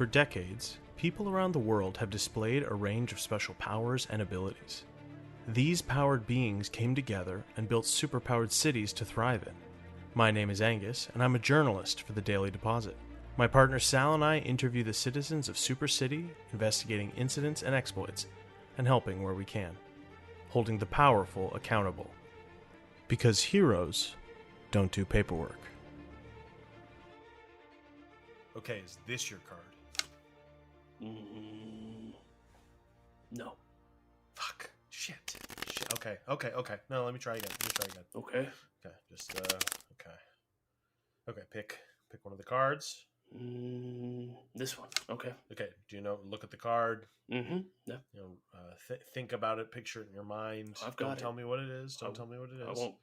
For decades, people around the world have displayed a range of special powers and abilities. These powered beings came together and built superpowered cities to thrive in. My name is Angus, and I'm a journalist for the Daily Deposit. My partner Sal and I interview the citizens of Super City, investigating incidents and exploits, and helping where we can, holding the powerful accountable. Because heroes don't do paperwork. Okay, is this your card? No. Fuck. Shit. Okay. No, let me try again. Okay. Okay, just, okay. Okay, pick one of the cards. This one. Okay. Okay, do you know, look at the card. Yeah. You know, think about it, picture it in your mind. I've got Don't it. tell me what it is. Don't tell me what it is. I won't.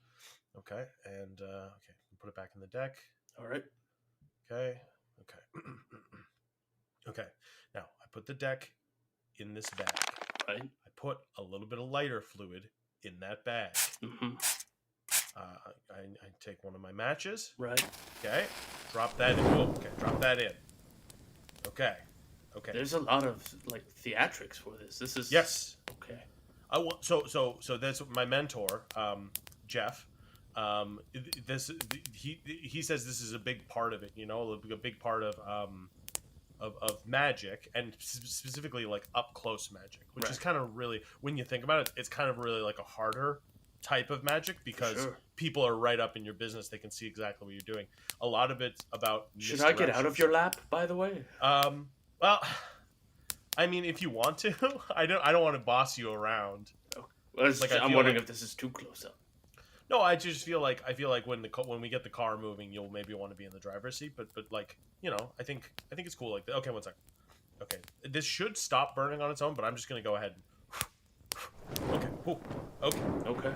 Okay, and, okay, put it back in the deck. All right. Okay. Okay, now I put the deck in this bag. Right. I put a little bit of lighter fluid in that bag. I take one of my matches. Right. Okay, drop that in. Oh, okay, drop that in. Okay. There's a lot of theatrics for this. This is Yes. Okay. So that's my mentor, Jeff. He says this is a big part of it. You know, a big part of magic, and specifically up close magic, which Right. is kind of really, when you think about it, it's kind of really like a harder type of magic because people are right up in your business. They can see exactly what you're doing. A lot of it's about Should I get out of your lap, by the way? Well, I mean, if you want to, I don't want to boss you around. Well, I'm wondering if this is too close up. No, I just feel like when we get the car moving, you'll maybe want to be in the driver's seat. But I think it's cool. Okay, one second. Okay, this should stop burning on its own, but I'm just gonna go ahead. Okay. Ooh. Okay.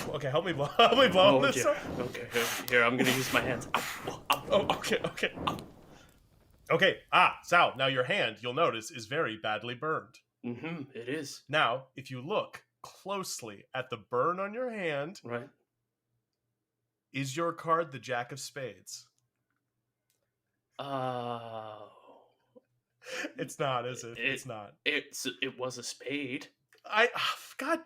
Okay. Help me blow this up. Okay. Here, I'm gonna use my hands. Okay. Okay. Sal. Now your hand, you'll notice, is very badly burned. It is. Now, if you look closely at the burn on your hand, Right. is your card the Jack of Spades? It's not, is it? It's not. It was a spade. God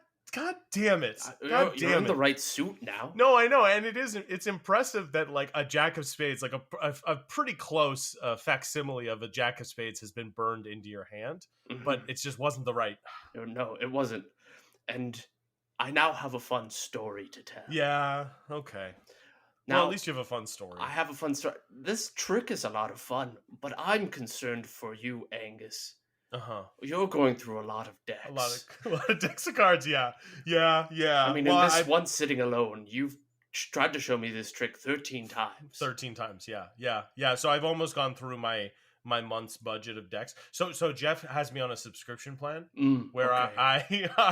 damn it! You're in the right suit now. No, I know, and it's impressive that a Jack of Spades, a pretty close facsimile of a Jack of Spades, has been burned into your hand, but it just wasn't the right. No, it wasn't. And I now have a fun story to tell. Yeah. Okay. Now, well, at least you have a fun story. I have a fun story. This trick is a lot of fun, but I'm concerned for you, Angus. You're going through a lot of decks. A lot of decks of cards. Yeah. I mean, in this one sitting alone, you've tried to show me this trick 13 times. 13 times. Yeah. So I've almost gone through my month's budget of decks. So Jeff has me on a subscription plan where I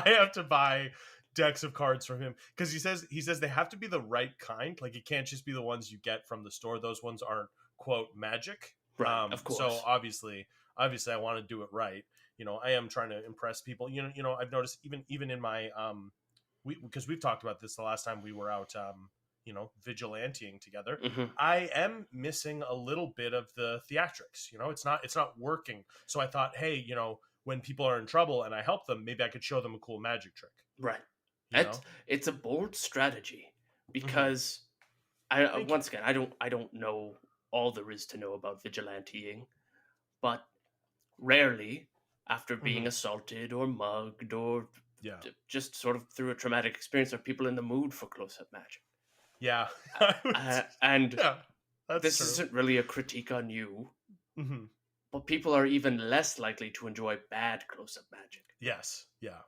have to buy decks of cards from him because he says they have to be the right kind. It can't just be the ones you get from the store. Those ones aren't, quote, magic. Right, of course. So obviously I want to do it right. You know, I am trying to impress people. You know, I've noticed even in my because we've talked about this the last time we were out vigilanteing together. I am missing a little bit of the theatrics. You know, it's not working. So I thought, hey, when people are in trouble and I help them, maybe I could show them a cool magic trick. Right. It's a bold strategy because once again, I don't know all there is to know about vigilanteing, but rarely after being assaulted or mugged or just sort of through a traumatic experience are people in the mood for close-up magic. Yeah. This true. Isn't really a critique on you, but people are even less likely to enjoy bad close-up magic. Yes. Yeah.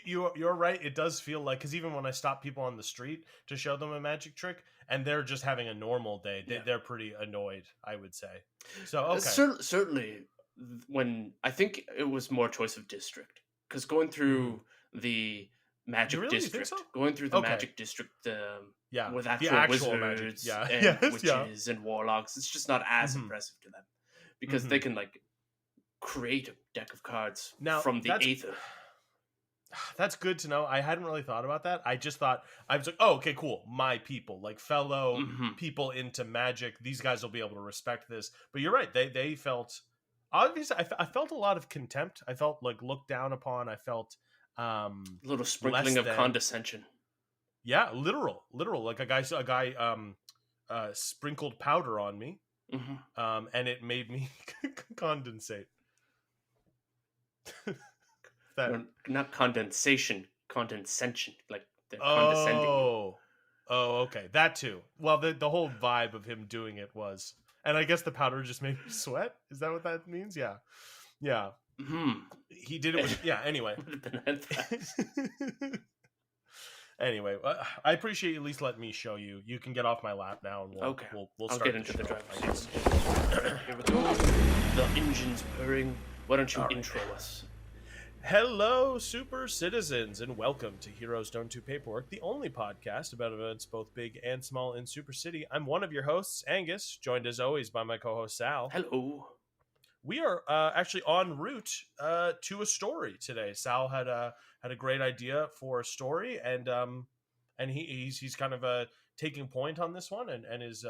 You're right. It does feel like, because even when I stop people on the street to show them a magic trick and they're just having a normal day, they're pretty annoyed, I would say. So, okay. Certainly, when I think it was more choice of district, because going through the magic district, magic district with actual wizards and witches and warlocks, it's just not as impressive to them because they can create a deck of cards from the aether. That's good to know. I hadn't really thought about that. I just thought, I was like, oh, okay, cool. My people, like fellow people into magic. These guys will be able to respect this. But you're right. They felt, obviously, I felt a lot of contempt. I felt like looked down upon. I felt A little sprinkling of condescension. Yeah, literal. Like a guy sprinkled powder on me, and it made me condensate. Not condensation, condescension, like they're condescending. Oh, okay, that too. Well, the whole vibe of him doing it was, and I guess the powder just made me sweat. Is that what that means? Yeah. He did it with, yeah. Anyway. Anyway, I appreciate you at least letting me show you. You can get off my lap now, and we'll I'll start get into the driver's seat. Here we go. The engine's purring. Why don't you intro us? Hello, super citizens, and welcome to Heroes Don't Do Paperwork, the only podcast about events both big and small in Super City. I'm one of your hosts, Angus, joined as always by my co-host, Sal. Hello. We are actually en route to a story today. Sal had a great idea for a story, and he's kind of taking point on this one, and is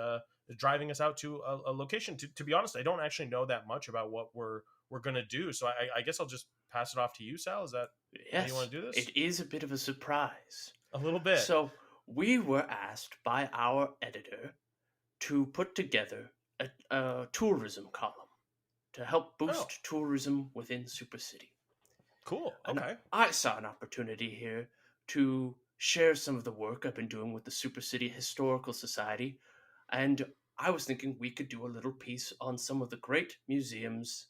driving us out to a location. To be honest, I don't actually know that much about what we're going to do, so I guess I'll just pass it off to you, Sal. Is that how you want to do this? It is a bit of a surprise. A little bit. So we were asked by our editor to put together a tourism column to help boost tourism within Super City. Cool. Okay. And I saw an opportunity here to share some of the work I've been doing with the Super City Historical Society, and I was thinking we could do a little piece on some of the great museums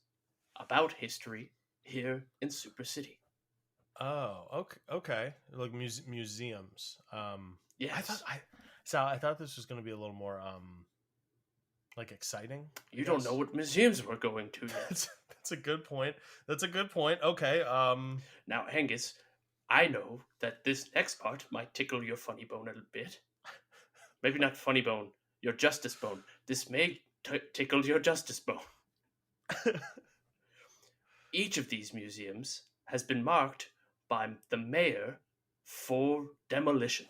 about history here in Super City. Oh, okay. Like museums. Yes. I thought this was going to be a little more like exciting. You don't know what museums we're going to yet. That's a good point. Okay. Now, Angus, I know that this next part might tickle your funny bone a little bit. Maybe not funny bone, your justice bone. This may tickle your justice bone. Each of these museums has been marked by the mayor for demolition.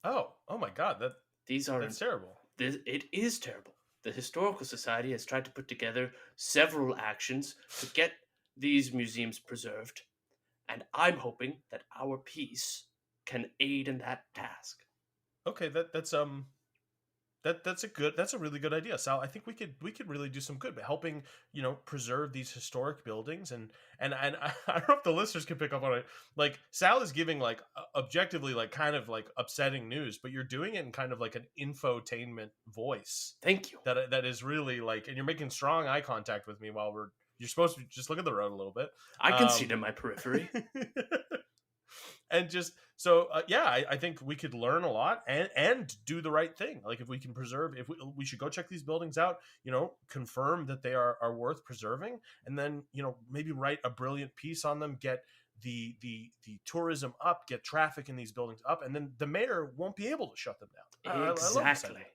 Oh my God! That's terrible. It is terrible. The Historical Society has tried to put together several actions to get these museums preserved, and I'm hoping that our piece can aid in that task. Okay, that's a really good idea, Sal. I think we could really do some good by helping, preserve these historic buildings, and I don't know if the listeners can pick up on it. Like, Sal is giving like objectively like kind of like upsetting news, but you're doing it in kind of like an infotainment voice. Thank you. That is really like, and you're making strong eye contact with me while you're supposed to just look at the road a little bit. I can see it in my periphery. And just so I think we could learn a lot and do the right thing. Like, if we can preserve, we should go check these buildings out, confirm that they are worth preserving, and then maybe write a brilliant piece on them, get the tourism up, get traffic in these buildings up, and then the mayor won't be able to shut them down. Exactly.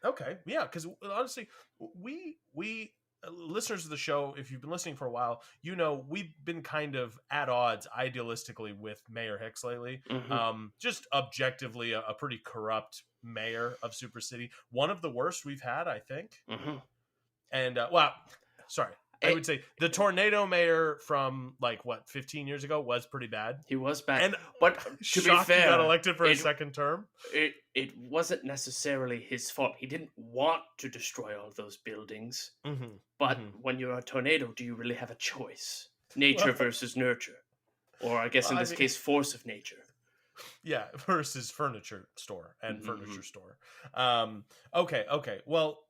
Okay, yeah, because honestly, we listeners of the show, if you've been listening for a while, we've been kind of at odds idealistically with Mayor Hicks lately. Just objectively a pretty corrupt mayor of Super City. One of the worst we've had, I think. And I would say the tornado mayor from 15 years ago was pretty bad. He was bad. And but to be fair, he got elected for a second term. It wasn't necessarily his fault. He didn't want to destroy all those buildings. But when you're a tornado, do you really have a choice? Nature versus nurture. Or I guess in this case, force of nature. Yeah, versus furniture store and furniture store. Okay. Well,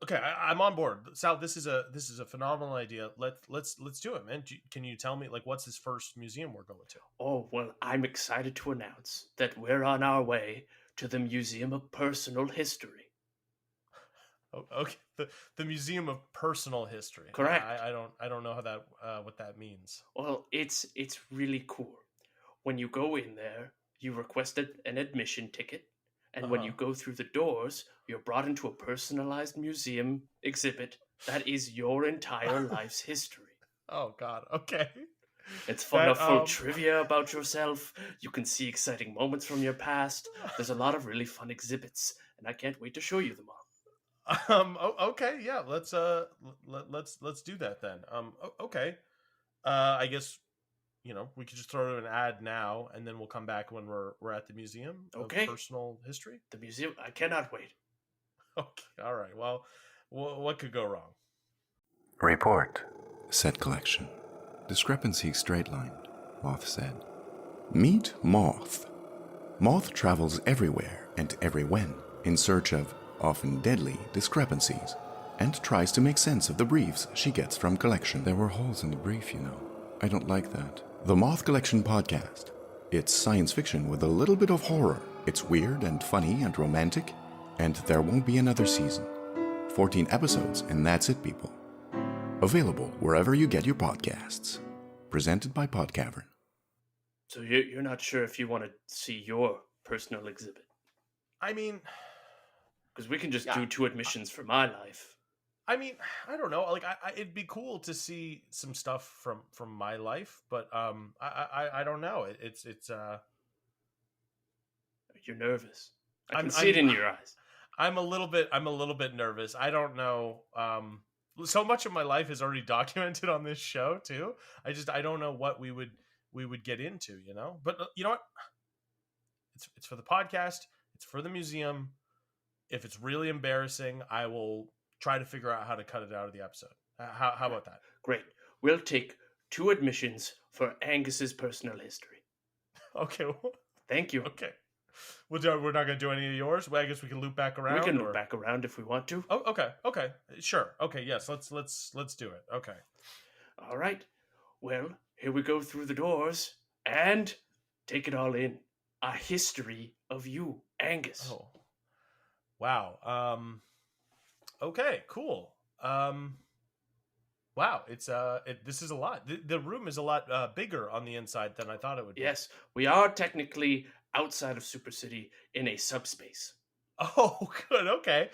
okay, I'm on board. Sal, this is a phenomenal idea. Let's do it, man. Can you tell me what's this first museum we're going to? Oh, well, I'm excited to announce that we're on our way to the Museum of Personal History. Oh, okay, the Museum of Personal History. Correct. I don't know how that what that means. Well, it's really cool. When you go in there, you requested an admission ticket. And when you go through the doors, you're brought into a personalized museum exhibit that is your entire life's history. Oh, God. Okay. It's fun That of full trivia about yourself. You can see exciting moments from your past. There's a lot of really fun exhibits, and I can't wait to show you them all. Okay, yeah, let's do that then. Okay. I guess we could just throw in an ad now, and then we'll come back when we're at the Museum of Okay. Personal History. The museum, I cannot wait. Okay, all right. Well, what could go wrong? Report. Set collection. Discrepancy straight-lined, Moth said. Meet Moth. Moth travels everywhere and everywhen in search of, often deadly, discrepancies, and tries to make sense of the briefs she gets from collection. There were holes in the brief, I don't like that. The Moth Collection Podcast. It's science fiction with a little bit of horror. It's weird and funny and romantic, and there won't be another season. 14 episodes, and that's it, people. Available wherever you get your podcasts. Presented by Podcavern. So you're not sure if you want to see your personal exhibit? I mean, because we can just do 2 admissions for my life. I mean, I don't know. Like, it'd be cool to see some stuff from my life, but I don't know. It's You're nervous. I can see it in your eyes. I'm a little bit nervous. I don't know. So much of my life is already documented on this show too. I don't know what we would get into, But you know what? It's for the podcast. It's for the museum. If it's really embarrassing, I will try to figure out how to cut it out of the episode. How about that? Great. We'll take 2 admissions for Angus's personal history. Okay. Thank you. Okay. We're not going to do any of yours. Well, I guess we can loop back around. We can loop back around if we want to. Oh, okay. Sure. Okay. Yes. Let's do it. Okay. All right. Well, here we go through the doors and take it all in. A history of you, Angus. Oh. Wow. Okay. Cool. Wow. It's this is a lot. The room is a lot bigger on the inside than I thought it would be. Yes, we are technically outside of Super City in a subspace. Oh, good. Okay.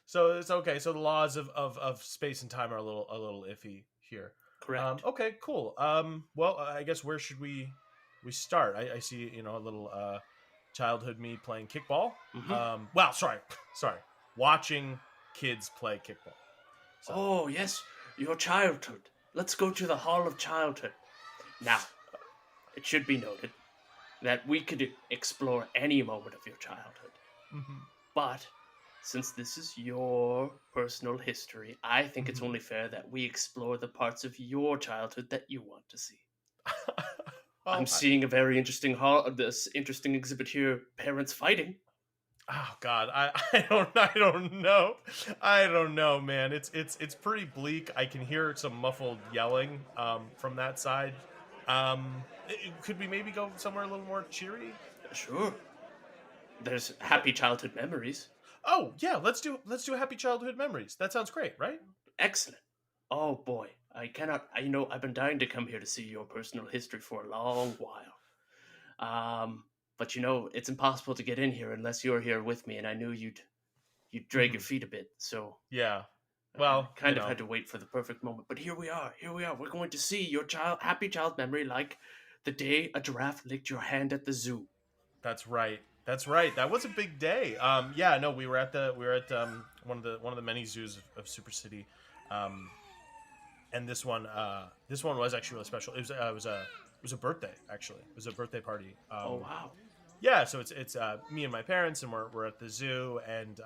So it's okay. So the laws of space and time are a little iffy here. Correct. Okay. Cool. Well, I guess where should we start? I see a little childhood me playing kickball. Mm-hmm. Well, sorry. Watching kids play kickball. So. Oh yes, your childhood. Let's go to the Hall of Childhood. Now, it should be noted that we could explore any moment of your childhood. Mm-hmm. But since this is your personal history, I think it's only fair that we explore the parts of your childhood that you want to see. I'm seeing a very interesting interesting exhibit here, parents fighting. Oh God, I don't know, man. It's pretty bleak. I can hear some muffled yelling from that side. Could we maybe go somewhere a little more cheery? Sure. There's happy childhood memories. Oh yeah, let's do happy childhood memories. That sounds great, right? Excellent. Oh boy, I've been dying to come here to see your personal history for a long while. But it's impossible to get in here unless you're here with me, and I knew you'd drag your feet a bit. So yeah. Well, I kind of had to wait for the perfect moment. But here we are. We're going to see your happy child memory, like the day a giraffe licked your hand at the zoo. That's right. That was a big day. We were at one of the many zoos of Super City, and this one was actually really special. It was a birthday, actually. It was a birthday party. Oh wow. Yeah, so it's me and my parents, and we're at the zoo, and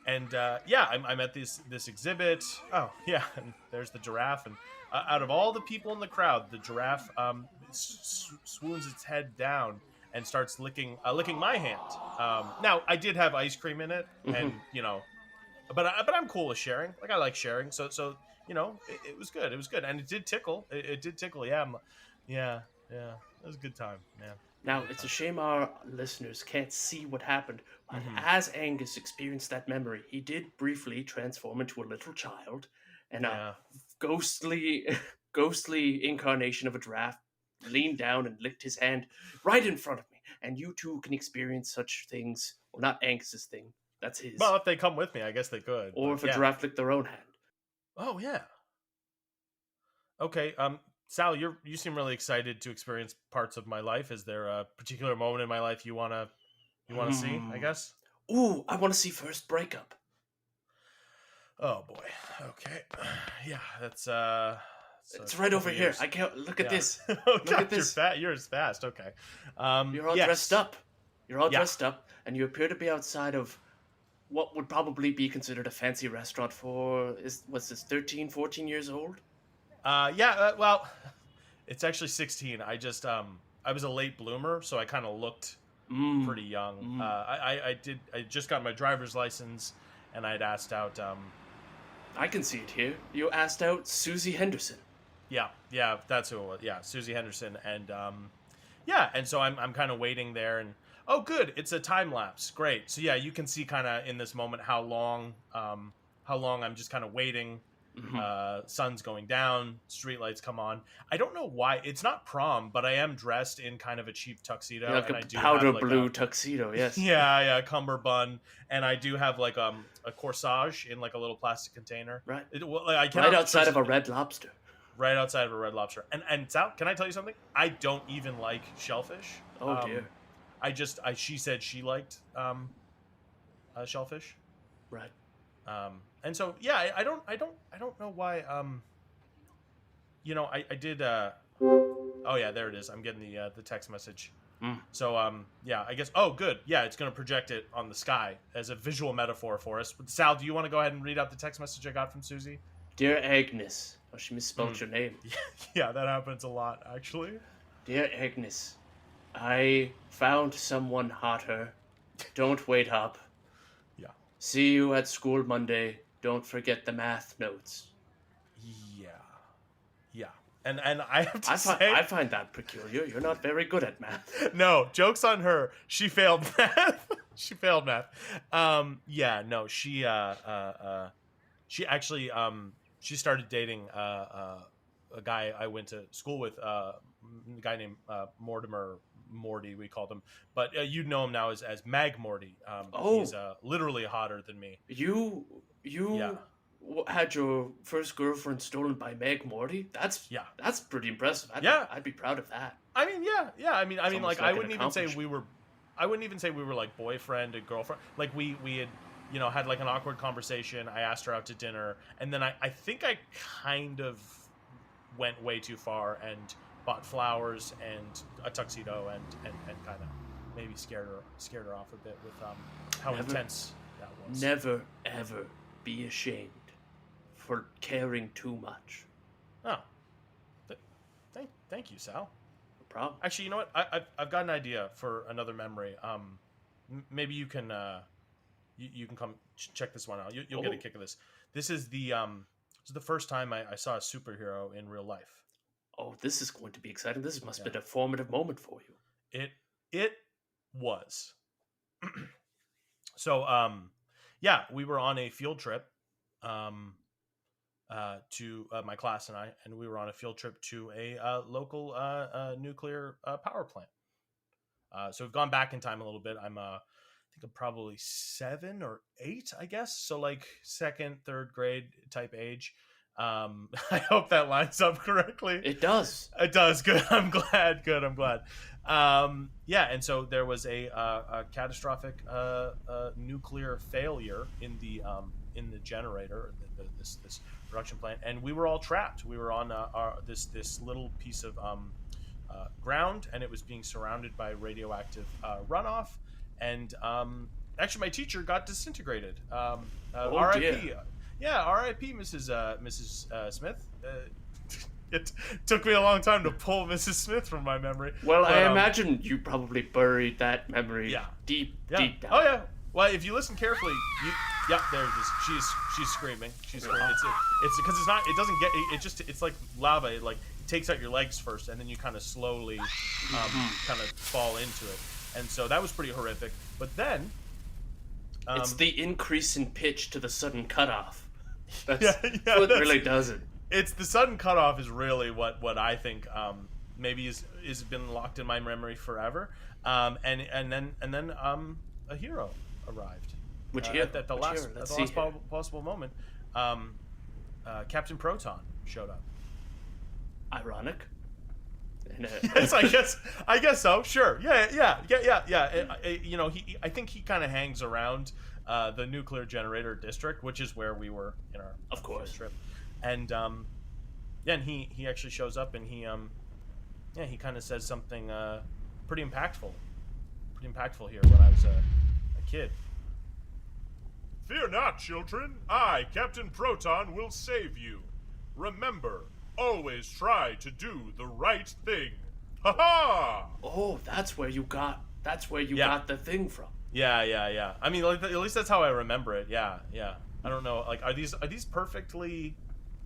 I'm at this exhibit. Oh yeah, and there's the giraffe, and out of all the people in the crowd, the giraffe swoons its head down and starts licking my hand. Now I did have ice cream in it, and but I'm cool with sharing. Like I like sharing, so it was good. It was good, and it did tickle. It did tickle. Yeah. It was a good time, man. Now, it's a shame our listeners can't see what happened, but as Angus experienced that memory, he did briefly transform into a little child, and a ghostly incarnation of a giraffe leaned down and licked his hand right in front of me. And you too can experience such things. Well, not Angus's thing. That's his. Well, if they come with me, I guess they could. Or if a giraffe licked their own hand. Oh, yeah. Okay, Sal, you seem really excited to experience parts of my life. Is there a particular moment in my life you wanna see? I guess. Ooh, I want to see First Breakup. Oh boy. Okay. Yeah, that's It's right over here. I can't look at this. Oh Look God, at this. You're as fast. Okay. You're all yes. dressed up. You're all dressed up, and you appear to be outside of what would probably be considered a fancy restaurant for, what's this, 13, 14 years old? Well, it's actually 16. I just, I was a late bloomer, so I kind of looked pretty young. I just got my driver's license, and I'd asked out, I can see it here. You asked out Susie Henderson. Yeah, that's who it was. Yeah, Susie Henderson, and and so I'm kind of waiting there, and oh, good, it's a time lapse. Great. So yeah, you can see kind of in this moment how long I'm just kind of waiting. Sun's going down, streetlights come on. I don't know why it's not prom, but I am dressed in kind of a cheap tuxedo, Like and a I do powder have, like, blue tuxedo. Yes. yeah, cummerbund, and I do have like a corsage in like a little plastic container. Right. I cannot Right outside of a Red Lobster. Right outside of a Red Lobster. And Sal, can I tell you something? I don't even like shellfish. Oh dear. She said she liked shellfish. Right. And so yeah, I don't know why. I did. Oh yeah, there it is. I'm getting the text message. So I guess. Oh good. Yeah, it's gonna project it on the sky as a visual metaphor for us. But Sal, do you want to go ahead and read out the text message I got from Susie? Dear Agnes. Oh, she misspelled your name. Yeah, that happens a lot, actually. Dear Agnes, I found someone hotter. Don't wait up. Yeah. See you at school Monday. Don't forget the math notes. Yeah. And I have to say, I find that peculiar. You're not very good at math. No, joke's on her. She failed math. She actually she started dating a guy I went to school with, a guy named Morty, we called him, but you'd know him now as Mag Morty. He's literally hotter than me. You had your first girlfriend stolen by Meg Morty? That's pretty impressive. I'd be proud of that. I mean, yeah. I mean, like I wouldn't even say we were like boyfriend and girlfriend. Like we had, had like an awkward conversation. I asked her out to dinner, and then I think I kind of went way too far and bought flowers and a tuxedo and kind of maybe scared her off a bit with how intense that was. Never ever be ashamed for caring too much. Oh, thank you, Sal. No problem. Actually, you know what? I've got an idea for another memory. Maybe you can you can come check this one out. You'll get a kick of this. This is the first time I saw a superhero in real life. Oh, this is going to be exciting. This must have been a formative moment for you. It was. So we were on a field trip to my class and we were on a field trip to a local nuclear power plant. So we've gone back in time a little bit. I think I'm probably 7 or 8, I guess. So like 2nd, 3rd grade type age. I hope that lines up correctly. It does. It does. Good. I'm glad. And so there was a catastrophic nuclear failure in the generator, this production plant, and we were all trapped. We were on this little piece of ground, and it was being surrounded by radioactive runoff. And actually, my teacher got disintegrated. R.I.P. Dear. Yeah, R.I.P. Mrs. Smith. It took me a long time to pull Mrs. Smith from my memory. Well, but, I imagine you probably buried that memory deep down. Oh yeah. Well, if you listen carefully, there it is. She's screaming. She's screaming. It's because it's not. It doesn't get. It's like lava. It takes out your legs first, and then you kind of slowly kind of fall into it. And so that was pretty horrific. But then it's the increase in pitch to the sudden cutoff. That's what really does it. It's the sudden cutoff is really what I think maybe is been locked in my memory forever. And then a hero arrived. At the last possible moment. Captain Proton showed up. ironic. Yes, I guess so. Sure. Yeah. I think he kind of hangs around the nuclear generator district, which is where we were in our of course trip. And and he actually shows up, and he kind of says something pretty impactful here when I was a kid. Fear not, children. I, Captain Proton, will save you. Remember, always try to do the right thing. Ha ha! Oh, that's where you got got the thing from. Yeah. I mean, like, at least that's how I remember it. Yeah. I don't know. Like, are these perfectly?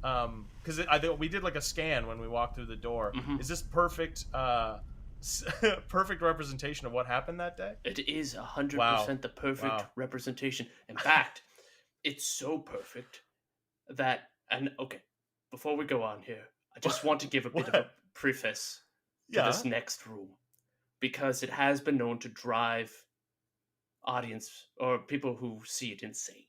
Because we did like a scan when we walked through the door. Mm-hmm. Is this perfect? Perfect representation of what happened that day? It is 100% the perfect representation. In fact, it's so perfect that, and okay, before we go on here, I just want to give a bit of a preface to this next room, because it has been known to drive audience or people who see it insane.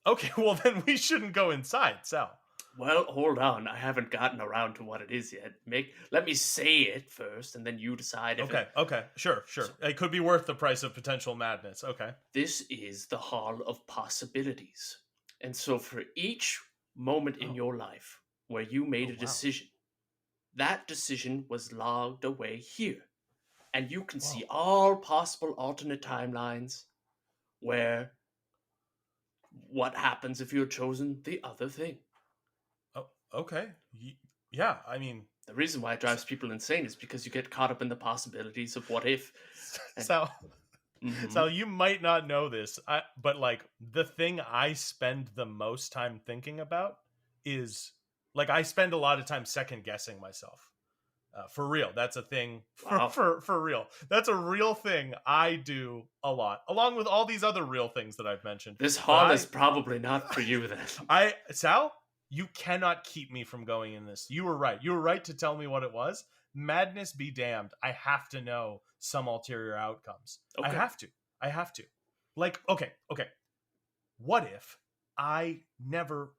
Okay, well then we shouldn't go inside, Sal. Well, hold on. I haven't gotten around to what it is yet. Let me say it first, and then you decide if Okay. Sure. It could be worth the price of potential madness. Okay. This is the Hall of Possibilities. And so for each moment in your life where you made a decision, that decision was logged away here. And you can see all possible alternate timelines where what happens if you're chosen the other thing. Okay. Yeah, I mean... The reason why it drives people insane is because you get caught up in the possibilities of what if. So, So you might not know this, but like the thing I spend the most time thinking about is... Like, I spend a lot of time second guessing myself. For real. That's a thing. For real. That's a real thing I do a lot. Along with all these other real things that I've mentioned. This hall is probably not for you then. Sal... You cannot keep me from going in this. You were right. You were right to tell me what it was. Madness be damned. I have to know some ulterior outcomes. Okay. I have to. Like, okay. What if I never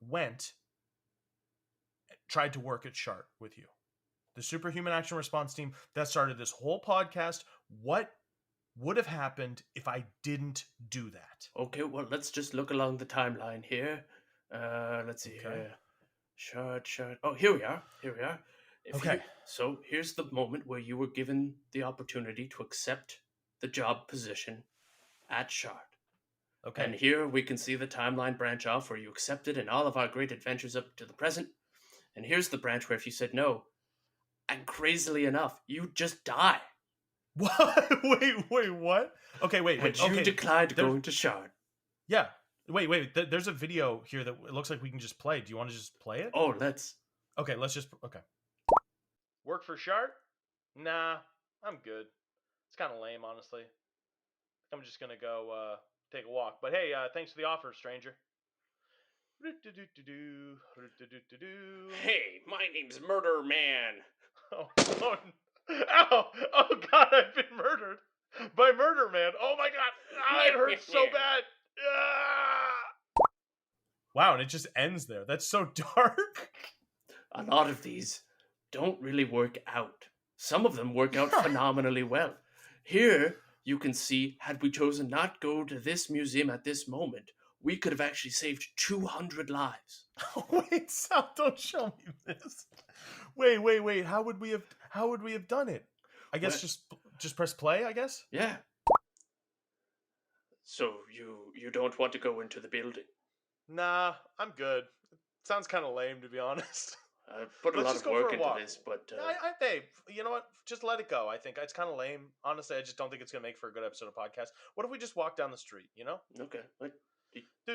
tried to work at Shart with you? The Superhuman Action Response Team that started this whole podcast. What would have happened if I didn't do that? Okay, well, let's just look along the timeline here. Let's see here. Shart. Oh, here we are. So here's the moment where you were given the opportunity to accept the job position at Shart. Okay. And here we can see the timeline branch off where you accepted and all of our great adventures up to the present. And here's the branch where if you said no, and crazily enough, you just die. What? Wait, what? Okay, wait. And you declined going to Shart. Yeah. Wait. There's a video here that it looks like we can just play. Do you want to just play it? Oh, let's. Okay, okay. Work for Shart? Nah, I'm good. It's kind of lame, honestly. I'm just gonna go take a walk. But hey, thanks for the offer, stranger. Hey, my name's Murder Man. Oh God, I've been murdered by Murder Man. Oh my God, it hurts so bad. Wow, and it just ends there. That's so dark. A lot of these don't really work out. Some of them work out phenomenally well. Here, you can see, had we chosen not go to this museum at this moment, we could have actually saved 200 lives. Wait, Sal, don't show me this. Wait. How would we have done it? I guess just press play, I guess? Yeah. So you don't want to go into the building? Nah, I'm good. Sounds kind of lame, to be honest. I put a lot of work into this, but... Hey, you know what? Just let it go, I think. It's kind of lame. Honestly, I just don't think it's going to make for a good episode of podcast. What if we just walk down the street, you know? Okay. Do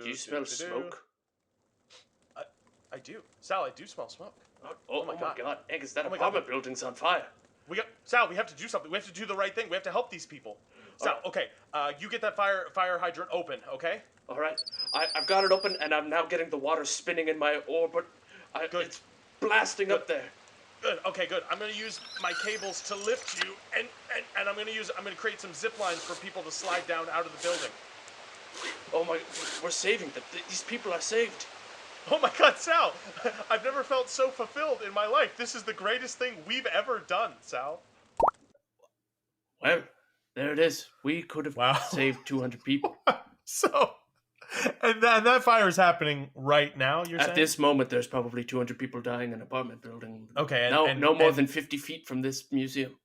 you smell smoke? I do. Sal, I do smell smoke. Oh my God. Angus, that apartment building's on fire. Sal, we have to do something. We have to do the right thing. We have to help these people. Sal, okay. You get that fire hydrant open, okay? All right. I've got it open, and I'm now getting the water spinning in my oar, but it's blasting up there. Good. Okay, good. I'm going to use my cables to lift you, and I'm going to create some zip lines for people to slide down out of the building. Oh my, we're saving them. These people are saved. Oh my God, Sal! I've never felt so fulfilled in my life. This is the greatest thing we've ever done, Sal. Well, there it is. We could have Wow. saved 200 people. So, and that fire is happening right now, you're saying? At this moment, there's probably 200 people dying in an apartment building. Okay. No more than 50 feet from this museum.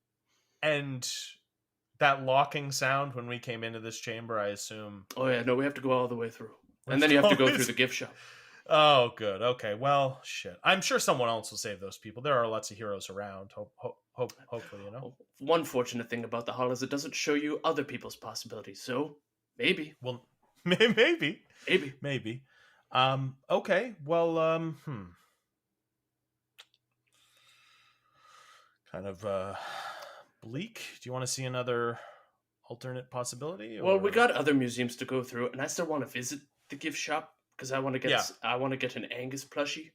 And that locking sound when we came into this chamber, I assume. Oh, yeah. No, we have to go all the way through. And then you have to go through the gift shop. Oh, good. Okay. Well, shit. I'm sure someone else will save those people. There are lots of heroes around. Hopefully, you know. One fortunate thing about the hall is it doesn't show you other people's possibilities. So maybe. Well, maybe. Maybe. Okay. Well, kind of bleak. Do you want to see another alternate possibility? Or... Well, we got other museums to go through, and I still want to visit the gift shop because I want to get an Angus plushie.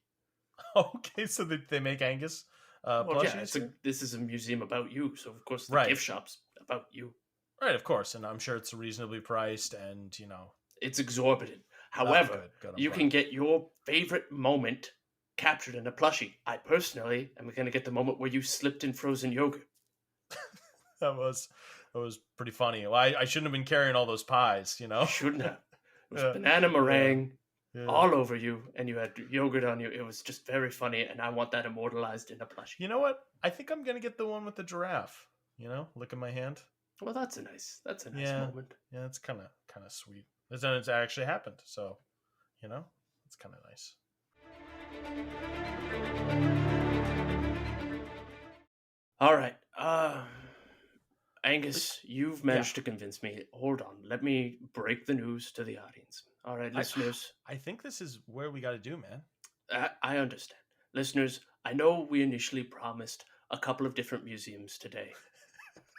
Okay, so they make Angus plushies. Yeah, this is a museum about you, so of course the gift shop's about you. Right, of course, and I'm sure it's reasonably priced, and it's exorbitant. However, you can get your favorite moment captured in a plushie. I personally am going to get the moment where you slipped in frozen yogurt. That was pretty funny. Well, I shouldn't have been carrying all those pies, Shouldn't have. It was banana meringue all over you, and you had yogurt on you. It was just very funny, and I want that immortalized in a plushie. You know what? I think I'm gonna get the one with the giraffe. Licking my hand. Well, that's a nice moment. Yeah, it's kind of sweet. It's actually happened, so it's kind of nice. All right. Angus, you've managed to convince me. Hold on. Let me break the news to the audience. All right, listeners. I think this is where we got to do, man. I understand. Listeners, I know we initially promised a couple of different museums today.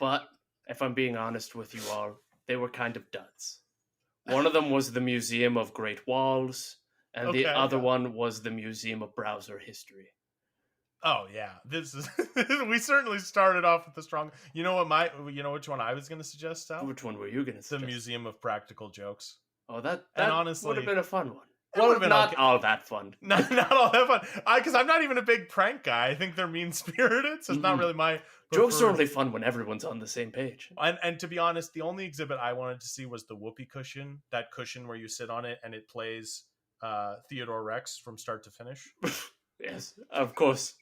But if I'm being honest with you all, they were kind of duds. One of them was the Museum of Great Walls, and the other one was the Museum of Browser History. Oh yeah, this is. We certainly started off with the strong. You know which one I was going to suggest, Sal? Which one were you going to suggest? The Museum of Practical Jokes. Oh, that honestly would have been a fun one. Well, would have been not all that fun. Not all that fun. Because I'm not even a big prank guy. I think they're mean spirited, so it's not really my. Jokes are only fun when everyone's on the same page. And to be honest, the only exhibit I wanted to see was the whoopee cushion. That cushion where you sit on it and it plays Theodore Rex from start to finish. Yes, of course.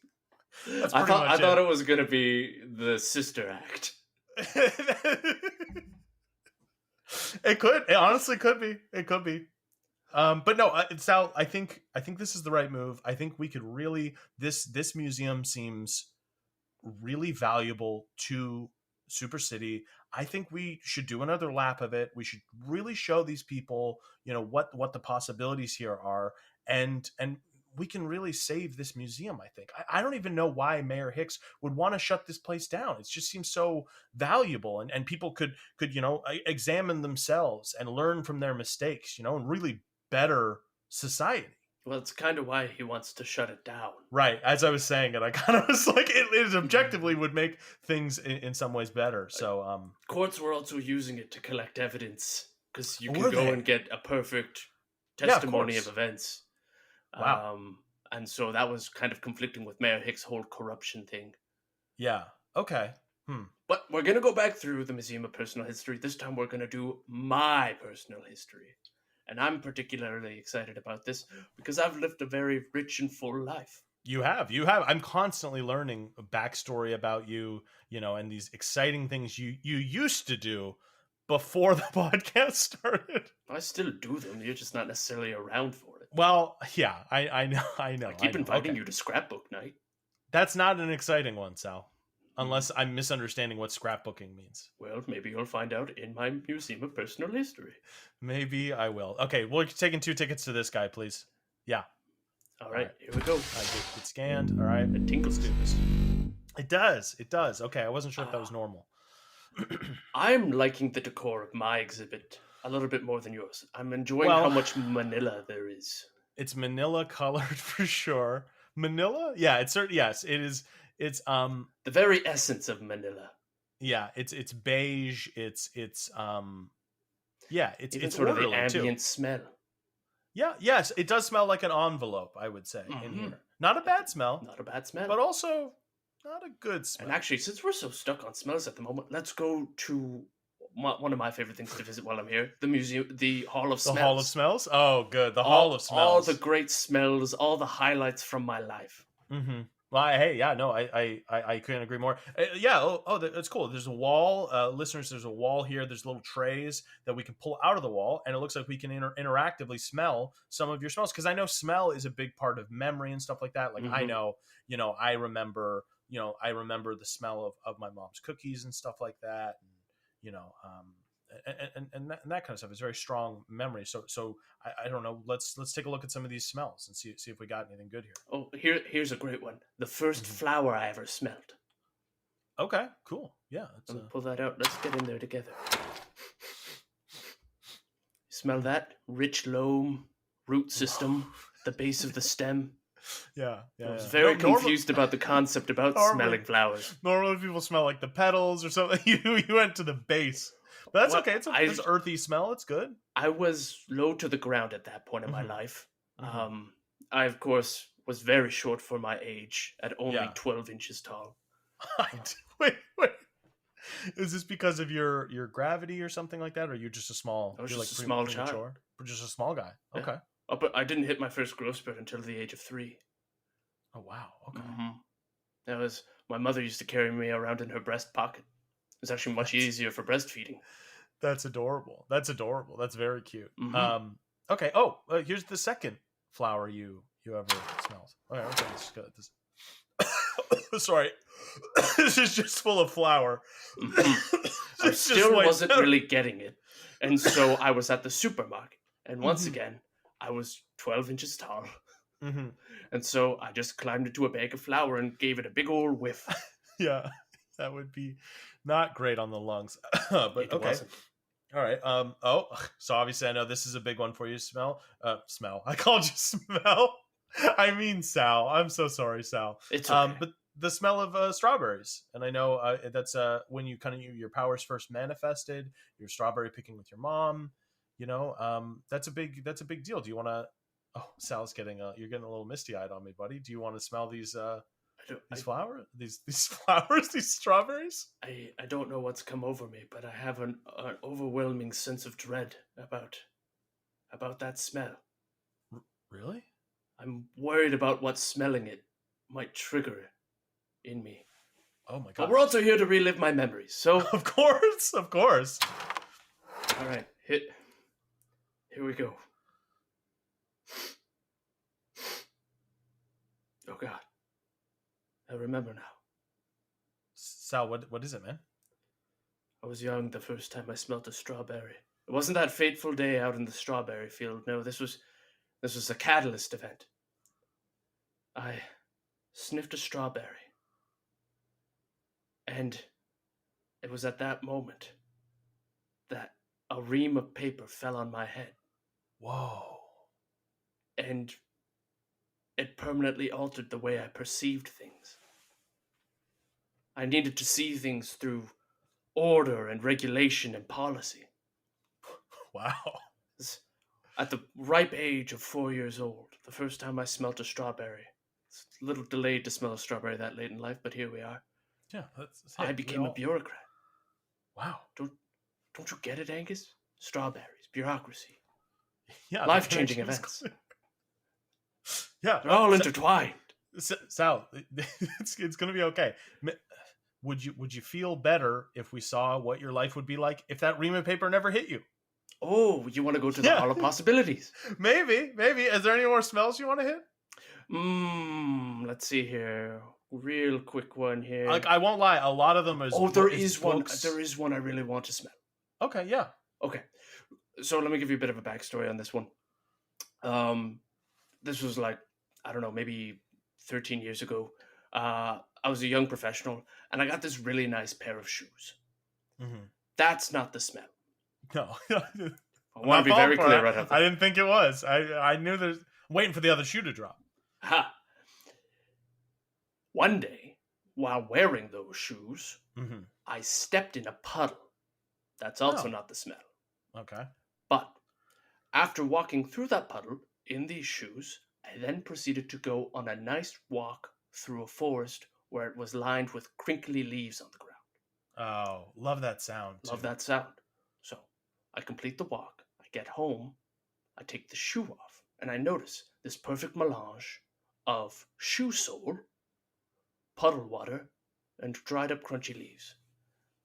I thought it was going to be the Sister Act. It honestly could be. It could be. But no, Sal, I think this is the right move. I think we could really this museum seems really valuable to Super City. I think we should do another lap of it. We should really show these people, what the possibilities here are, and we can really save this museum, I think. I don't even know why Mayor Hicks would want to shut this place down. It just seems so valuable, and people could examine themselves and learn from their mistakes, and really better society. Well, it's kind of why he wants to shut it down. Right. As I was saying it, I kind of was like, it objectively would make things in some ways better. So courts were also using it to collect evidence, because you can go and get a perfect testimony of events. Wow. And so that was kind of conflicting with Mayor Hicks' whole corruption thing. Yeah. Okay. But we're going to go back through the Museum of Personal History. This time we're going to do my personal history. And I'm particularly excited about this because I've lived a very rich and full life. You have. I'm constantly learning a backstory about you, and these exciting things you used to do before the podcast started. I still do them. You're just not necessarily around for it. Well, yeah, I know. I keep inviting you to scrapbook night. That's not an exciting one, Sal. Unless I'm misunderstanding what scrapbooking means. Well, maybe you'll find out in my Museum of Personal History. Maybe I will. Okay, we're taking 2 tickets to this guy, please. Yeah. All right, here we go. I get scanned. All right. It tinkles to this. It does. Okay, I wasn't sure if that was normal. I'm liking the decor of my exhibit a little bit more than yours. I'm enjoying how much manila there is. It's manila colored for sure. Manila? Yeah, yes, it is. It's the very essence of Manila. Yeah, it's beige. It's sort of the ambient smell. Yeah, yes, it does smell like an envelope, I would say, in here. Not a bad smell, Not a bad smell. but also not a good smell. And actually, since we're so stuck on smells at the moment, let's go to one of my favorite things to visit while I'm here: the museum, the Hall of Smells. The Hall of Smells? Oh, good. The Hall of Smells. All the great smells, all the highlights from my life. Mm-hmm. Well, hey, yeah, no, I couldn't agree more. Yeah, that's cool. There's a wall, listeners. There's a wall here. There's little trays that we can pull out of the wall, and it looks like we can interactively smell some of your smells. Because I know smell is a big part of memory and stuff like that. Like I know, I remember, the smell of my mom's cookies and stuff like that. And that kind of stuff is very strong memory. So I don't know. Let's take a look at some of these smells and see if we got anything good here. Oh, here's a great one. The first flower I ever smelled. Okay, cool. Yeah, Pull that out. Let's get in there together. Smell that rich loam, root system, the base of the stem. Yeah. I was very confused about the concept about smelling flowers. Normally people smell like the petals or something. You went to the base. But that's okay. It's an earthy smell. It's good. I was low to the ground at that point in my life. I, of course, was very short for my age, at only 12 inches tall. Wait. Is this because of your gravity or something like that? Or you're just a small... I was just a small child. Just a small guy. Yeah. Okay. Oh, but I didn't hit my first growth spurt until the age of 3. Oh, wow. Okay. That was... My mother used to carry me around in her breast pocket. It was actually much easier for breastfeeding. That's adorable. That's very cute. Okay. Oh, here's the second flower you ever smelled. Okay. Let's go this. Sorry, this is just full of flour. I still wasn't really getting it, and so I was at the supermarket, and once again, I was 12 inches tall, and so I just climbed into a bag of flour and gave it a big old whiff. Yeah, that would be not great on the lungs, but it okay. wasn't. All right. So obviously I know this is a big one for you. Smell. I called you smell. I mean Sal. I'm so sorry, Sal. It's okay. But the smell of strawberries, and I know that's when you kind of your powers first manifested. Your strawberry picking with your mom. That's a big deal. Do you want to? Oh, Sal's you're getting a little misty eyed on me, buddy. Do you want to smell these flowers? These flowers? These strawberries? I don't know what's come over me, but I have an overwhelming sense of dread about that smell. Really? I'm worried about what smelling it might trigger in me. Oh my god! But we're also here to relive my memories, so of course. All right, here we go. Oh god, I remember now. Sal, what is it, man? I was young the first time I smelt a strawberry. It wasn't that fateful day out in the strawberry field. No, this was a catalyst event. I sniffed a strawberry. And it was at that moment that a ream of paper fell on my head. Whoa. And it permanently altered the way I perceived things. I needed to see things through order and regulation and policy. Wow. At the ripe age of 4 years old, the first time I smelt a strawberry. It's a little delayed to smell a strawberry that late in life, but here we are. Yeah, I became a bureaucrat. Wow. Don't you get it, Angus? Strawberries, bureaucracy. Yeah. Life-changing events. Yeah. They're all intertwined. Sal, it's going to be okay. Would you feel better if we saw what your life would be like if that ream of paper never hit you? Oh, you want to go to the Hall of Possibilities? Maybe. Is there any more smells you want to hit? Let's see here. Real quick one here. Like, I won't lie, a lot of them is... Oh, there is one. There is one I really want to smell. Okay, yeah. Okay. So let me give you a bit of a backstory on this one. This was like, I don't know, maybe 13 years ago. I was a young professional, and I got this really nice pair of shoes. That's not the smell. No. I want to be very clear right now. I didn't think it was. I knew there's... waiting for the other shoe to drop. Ha! One day, while wearing those shoes, I stepped in a puddle. That's also not the smell. Okay. But After walking through that puddle in these shoes, I then proceeded to go on a nice walk through a forest where it was lined with crinkly leaves on the ground. Oh, love that sound. Love that sound. So I complete the walk. I get home. I take the shoe off, and I notice this perfect melange of shoe sole, puddle water, and dried up crunchy leaves.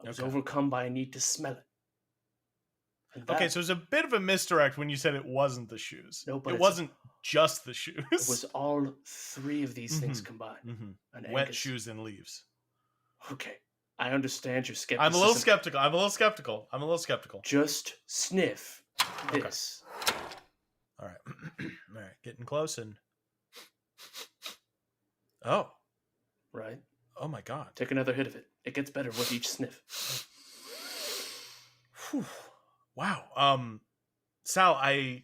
I was overcome by a need to smell it. Okay, so it was a bit of a misdirect when you said it wasn't the shoes. No, but it wasn't just the shoes. It was all three of these things combined. Mm-hmm. Wet shoes and leaves. Okay, I understand your skepticism. I'm a little skeptical. Just sniff this. Okay. All right, getting close and... Oh. Right. Oh my God. Take another hit of it. It gets better with each sniff. Whew. Wow. Sal, I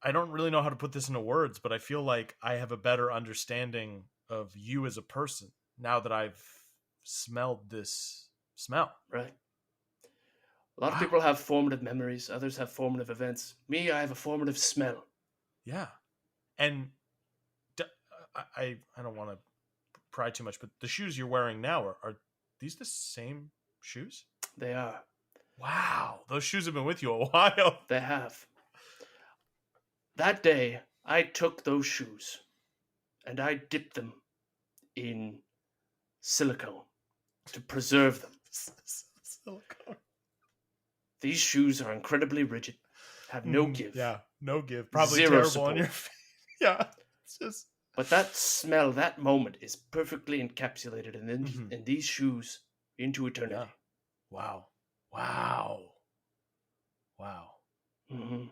don't really know how to put this into words, but I feel like I have a better understanding of you as a person now that I've smelled this smell. Right. A lot of people have formative memories. Others have formative events. Me, I have a formative smell. Yeah. And I don't want to pry too much, but the shoes you're wearing now, are these the same shoes? They are. Wow. Those shoes have been with you a while. They have. That day, I took those shoes and I dipped them in silicone to preserve them. Silicone. These shoes are incredibly rigid, have no give. Yeah, no give. Probably Zero terrible support. on your feet. Yeah, it's just... But that smell, that moment, is perfectly encapsulated in these shoes into eternity. Yeah. Wow. Mm-hmm.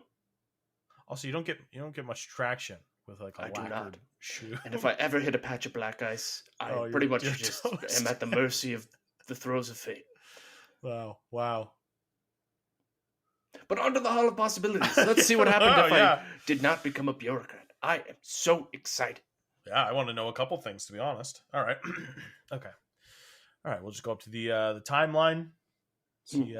Also, you don't get much traction with like a lacquered shoe. And if I ever hit a patch of black ice, I pretty much just am at the mercy of the throes of fate. Wow. But onto the Hall of Possibilities. Let's see what happened if I did not become a bureaucrat. I am so excited. Yeah, I want to know a couple things, to be honest. All right. Okay. All right, we'll just go up to the timeline. See,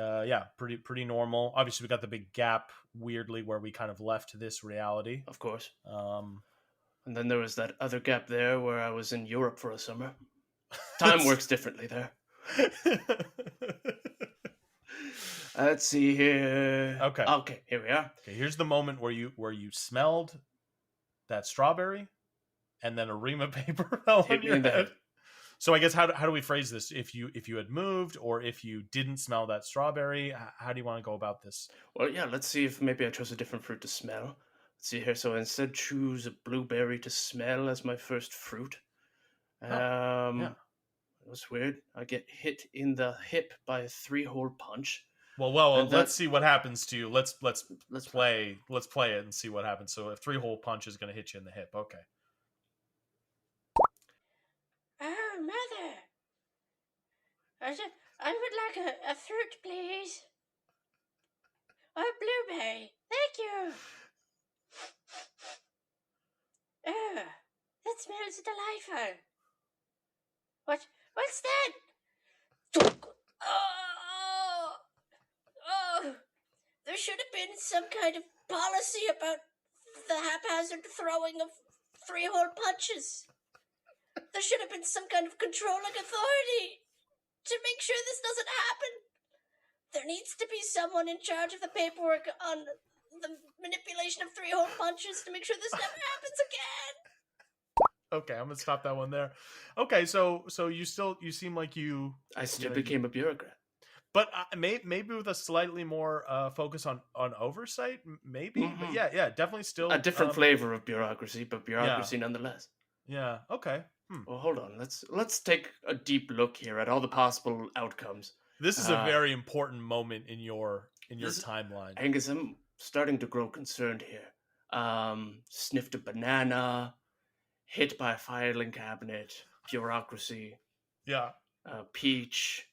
pretty normal. Obviously, we got the big gap, weirdly, where we kind of left this reality. Of course. And then there was that other gap there where I was in Europe for a summer. Time works differently there. Let's see here. Okay, here we are. Okay, here's the moment where you smelled that strawberry, and then a ream of paper fell on your head. So I guess how do we phrase this? If you had moved, or if you didn't smell that strawberry, how do you want to go about this? Well, yeah, let's see if maybe I chose a different fruit to smell. Let's see here. So I instead choose a blueberry to smell as my first fruit. That's weird. I get hit in the hip by a 3-hole punch. Well, let's see what happens to you. Let's play it and see what happens. So a 3-hole punch is going to hit you in the hip. Okay. Oh, Mother. I would like a fruit, please. A blueberry. Thank you. Oh, that smells delightful. What's that? Oh, there should have been some kind of policy about the haphazard throwing of 3-hole punches. There should have been some kind of controlling authority to make sure this doesn't happen. There needs to be someone in charge of the paperwork on the manipulation of 3-hole punches to make sure this never happens again. Okay, I'm gonna stop that one there. Okay, so you seem like I still became a bureaucrat, but maybe with a slightly more focus on oversight, maybe. Mm-hmm. But yeah, definitely still a different flavor of bureaucracy, but bureaucracy nonetheless. Yeah. Okay. Well, hold on. Let's take a deep look here at all the possible outcomes. This is a very important moment in your timeline. Angus, I'm starting to grow concerned here. Sniffed a banana, hit by a filing cabinet, bureaucracy. Yeah. Peach,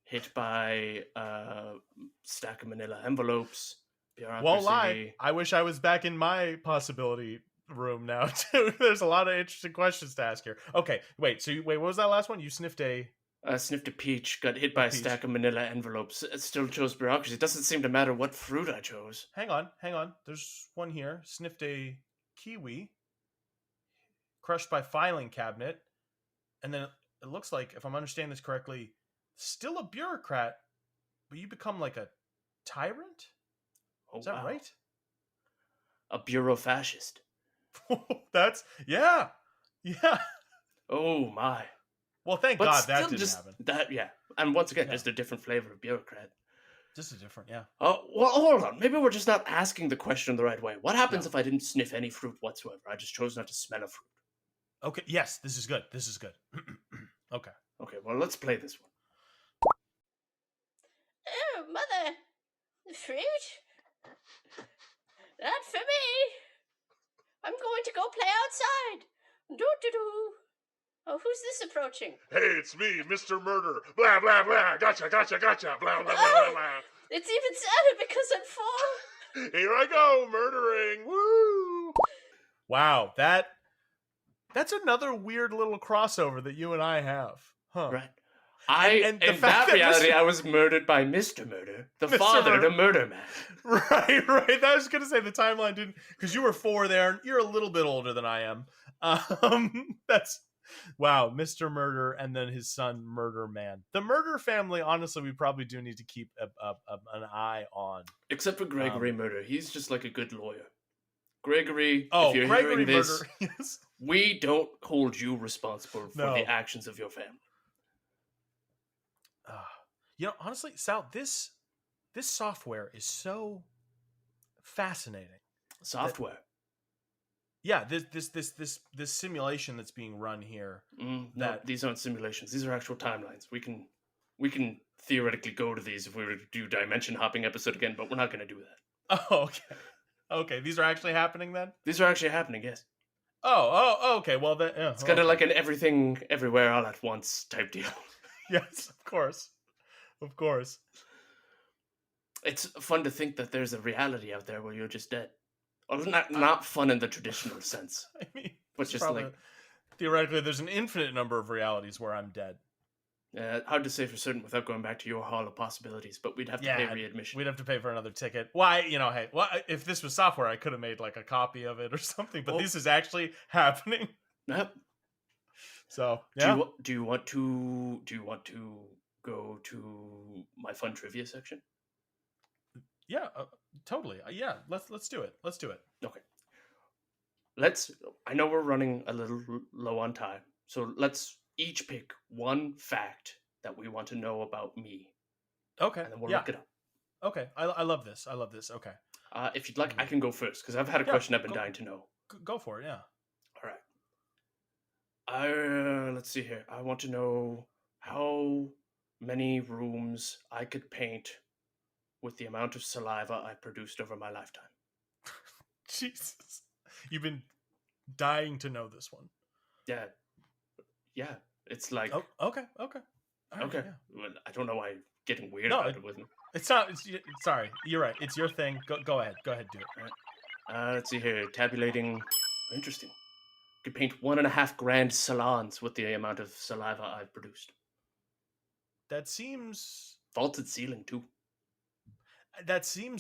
hit by a stack of manila envelopes, bureaucracy. Won't lie, I wish I was back in my possibility room now too. There's a lot of interesting questions to ask here. Okay, wait, what was that last one? You sniffed a Sniffed a peach, got hit by a peach. stack of manila envelopes. Still chose bureaucracy. It doesn't seem to matter what fruit I chose. Hang on. There's one here. Sniffed a kiwi. Crushed by filing cabinet. And then it looks like, if I'm understanding this correctly, still a bureaucrat, but you become like a tyrant? Oh, Is that wow. right? A bureau fascist. That's, yeah. Oh my. Well, thank But God that still didn't just happen. that, yeah. And once again, Yeah. just a different flavor of bureaucrat. Just a different, yeah. Oh, well, hold on. Maybe we're just not asking the question the right way. What happens No. if I didn't sniff any fruit whatsoever? I just chose not to smell a fruit. Okay, yes, this is good. Okay. Okay, well, let's play this one. Oh, Mother. The fruit? Not for me. I'm going to go play outside. Do-do-do. Oh, who's this approaching? Hey, it's me, Mr. Murder. Blah, blah, blah. Gotcha. Blah, blah, blah, blah, blah. It's even sadder because I'm full. Here I go, murdering. Woo! Wow, that's another weird little crossover that you and I have. Huh. Right. And the In fact that that reality, Mr. I was murdered by Mr. Murder, the Mr. father, Murder. the murder man. Right. I was gonna say the timeline didn't, because you were 4 there, and you're a little bit older than I am. That's wow, Mr. Murder, and then his son, Murder Man. The Murder family, honestly, we probably do need to keep an eye on. Except for Gregory Murder. He's just like a good lawyer. Gregory, Oh, if you're Gregory hearing this, Murder. Yes. we don't hold you responsible for No. the actions of your family. Honestly, Sal, this software is so fascinating. Software. Yeah, this simulation that's being run here. No, that- these aren't simulations. These are actual timelines. We can theoretically go to these if we were to do dimension hopping episode again, but we're not going to do that. Oh, okay. These are actually happening then? These are actually happening, yes. Oh, okay. Well, then It's kind of like an everything, everywhere, all at once type deal. yes, of course. It's fun to think that there's a reality out there where you're just dead. Well, not fun in the traditional sense, I mean, but it's just probably- like theoretically, there's an infinite number of realities where I'm dead. hard to say for certain without going back to your hall of possibilities. But we'd have to pay readmission. We'd have to pay for another ticket. Why? Hey, if this was software, I could have made like a copy of it or something. But Oh. this is actually happening. Yep. So yeah. Do you want to go to my fun trivia section? Yeah, totally. Yeah, let's do it. Okay. I know we're running a little low on time, so let's each pick one fact that we want to know about me, Okay. and then we'll yeah. look it up. Okay. I love this. Okay. If you'd like, I can go first because I've had a Yeah, question I've been go- dying to know. Go for it. Yeah. All right. Let's see here. I want to know how many rooms I could paint with the amount of saliva I produced over my lifetime. Jesus. You've been dying to know this one. Yeah. It's like Oh, okay. All right, okay. yeah. Well, I don't know why you're getting weird No, about it with me. It's not. Sorry. You're right. It's your thing. Go ahead. Do it. Let's see here. Tabulating. Interesting. Could paint 1.5 grand salons with the amount of saliva I've produced. That seems Vaulted ceiling too.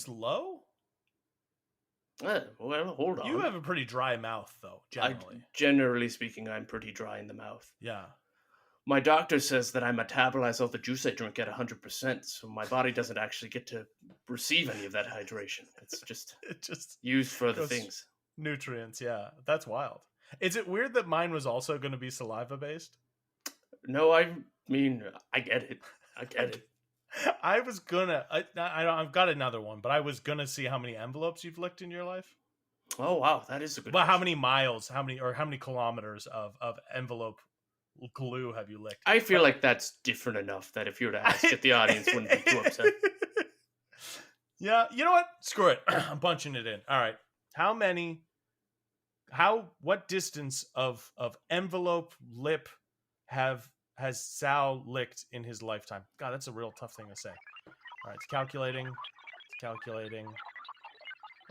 low. Well, hold on. You have a pretty dry mouth, though. Generally speaking, I'm pretty dry in the mouth. Yeah. My doctor says that I metabolize all the juice I drink at 100%, so my body doesn't actually get to receive any of that hydration. It's just It just used for other goes- things. nutrients. Yeah, that's wild. Is it weird that mine was also going to be saliva based? No, I mean, I get it. I was gonna. I've got another one, but I was gonna see how many envelopes you've licked in your life. Oh, wow, that is a good Well, how question. many miles? How many kilometers of envelope glue have you licked? I feel like that's different enough that if you were to ask it, the audience wouldn't be too upset. Yeah, you know what? Screw it. I'm punching it in. All right. What distance of envelope lip has Sal licked in his lifetime? God, that's a real tough thing to say. All right, it's calculating.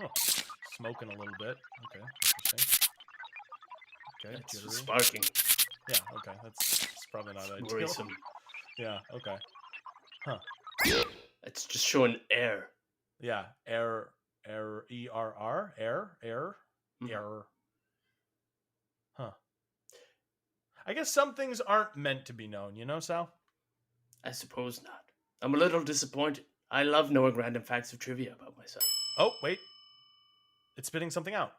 Oh, smoking a little bit. Okay, interesting. Okay, It's jittery. sparking. Yeah, okay, that's probably not ideal. Worrisome. Yeah. Okay. Huh. It's just showing air. Yeah. Error. ERR. Error. Mhm. Error. Huh. I guess some things aren't meant to be known, you know, Sal? I suppose not. I'm a little disappointed. I love knowing random facts of trivia about myself. Oh, wait. It's spitting something out.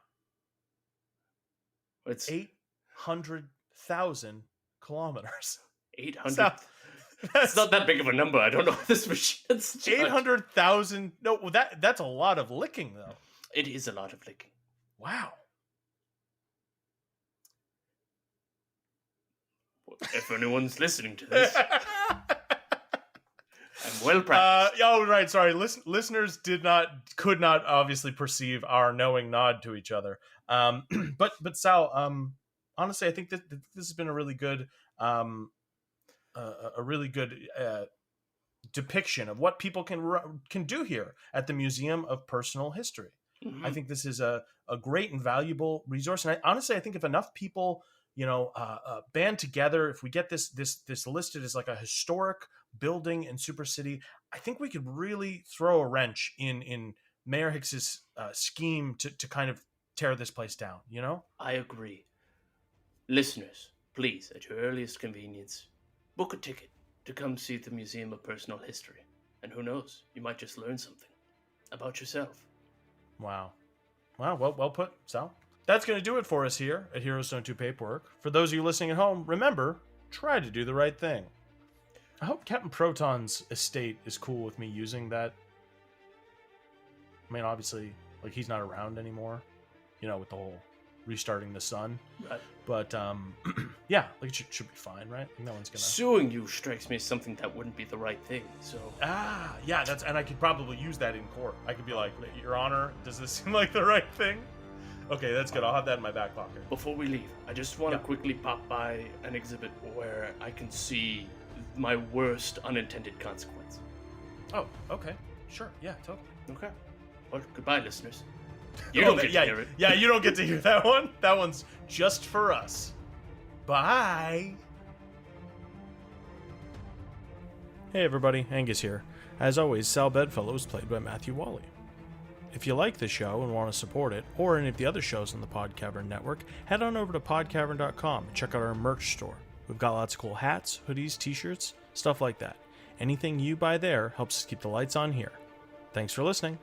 It's 800,000 kilometers. 800. Sal, It's not that big of a number. I don't know if this machine's 800,000. No, well, that's a lot of licking, though. It is a lot of licking. Wow. If anyone's listening to this, I'm well practiced. Oh, right. Sorry, listeners could not obviously perceive our knowing nod to each other. But Sal, honestly, I think that this has been a really good, depiction of what people can do here at the Museum of Personal History. Mhm. I think this is a great and valuable resource, and I think if enough people, band together, if we get this listed as like a historic building in Super City, I think we could really throw a wrench in Mayor Hicks's scheme to kind of tear this place down. You know? I agree. Listeners, please, at your earliest convenience, book a ticket to come see the Museum of Personal History. And who knows, you might just learn something about yourself. Wow. Well put, Sal. That's going to do it for us here at Heroes Don't Do Paperwork. For those of you listening at home, remember, try to do the right thing. I hope Captain Proton's estate is cool with me using that. I mean, obviously, like, he's not around anymore, with the whole restarting the sun. Right. But, yeah, like, it should be fine, right? Like, no one's going to... Suing you strikes me as something that wouldn't be the right thing, so... Yeah, and I could probably use that in court. I could be like, Your Honor, does this seem like the right thing? Okay, that's good. I'll have that in my back pocket. Before we leave, I just want to quickly pop by an exhibit where I can see my worst unintended consequence. Oh, okay. Sure. Yeah, totally. Okay. Well, goodbye, listeners. You don't get to hear it. Yeah, you don't get to hear that one. That one's just for us. Bye. Hey everybody, Angus here. As always, Sal Bedfellow is played by Matthew Wally. If you like the show and want to support it, or any of the other shows on the Podcavern Network, head on over to podcavern.com and check out our merch store. We've got lots of cool hats, hoodies, t-shirts, stuff like that. Anything you buy there helps us keep the lights on here. Thanks for listening.